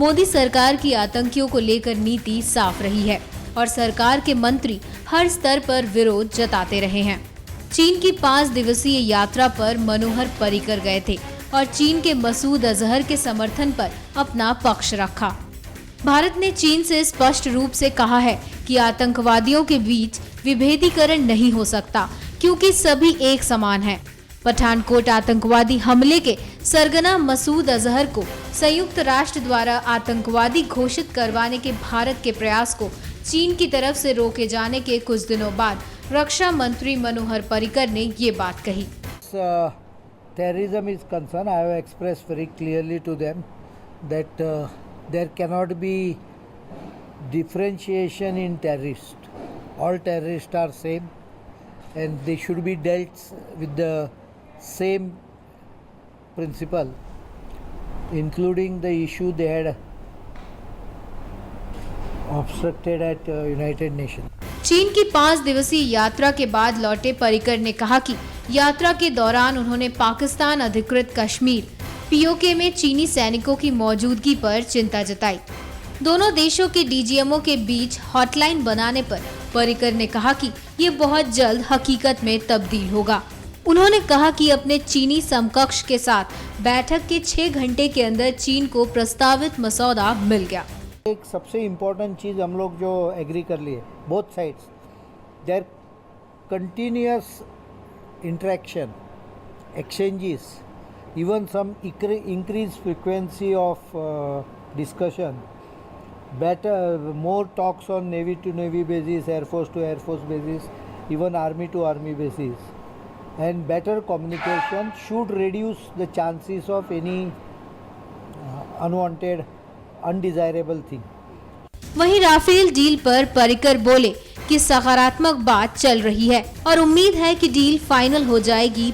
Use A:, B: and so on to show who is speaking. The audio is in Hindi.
A: मोदी सरकार की आतंकियों को लेकर नीति साफ रही है और सरकार के मंत्री हर स्तर पर विरोध जताते रहे हैं। चीन की 5 दिवसीय यात्रा पर मनोहर पर्रिकर गए थे और चीन के मसूद अजहर के समर्थन पर अपना पक्ष रखा। भारत ने चीन से स्पष्ट रूप से कहा है कि आतंकवादियों के बीच विभेदीकरण नहीं हो सकता, क्योंकि सभी एक समान हैं। पठानकोट आतंकवादी हमले के सरगना मसूद अजहर को संयुक्त राष्ट्र द्वारा आतंकवादी घोषित करवाने के भारत के प्रयास को चीन की तरफ से रोके जाने के कुछ दिनों बाद रक्षा मंत्री मनोहर पर्रिकर ने ये बात कही।
B: Terrorism is concerned, I have expressed very clearly to them that there cannot be differentiation in terrorists. All terrorists are same and they should be dealt with the same principle, including the issue they had obstructed at United Nations.
A: चीन की 5 दिवसीय यात्रा के बाद लौटे पर्रिकर ने कहा कि यात्रा के दौरान उन्होंने पाकिस्तान अधिकृत कश्मीर पीओके में चीनी सैनिकों की मौजूदगी पर चिंता जताई। दोनों देशों के डीजीएमओ के बीच हॉटलाइन बनाने पर पर्रिकर ने कहा कि ये बहुत जल्द हकीकत में तब्दील होगा। उन्होंने कहा कि अपने चीनी समकक्ष के साथ बैठक के 6 घंटे के अंदर चीन को प्रस्तावित मसौदा मिल गया।
B: एक सबसे इम्पोर्टेंट चीज़ हम लोग जो एग्री कर लिए, both sides, there continuous interaction, exchanges, even some increased frequency of discussion, better, more talks on Navy to Navy basis, Air Force to Air Force basis, even Army to Army basis, and better communication should reduce the chances of any unwanted, undesirable thing.
A: वहीं राफेल डील पर पर्रिकर बोले कि सकारात्मक बात चल रही है और उम्मीद है कि डील फाइनल हो जाएगी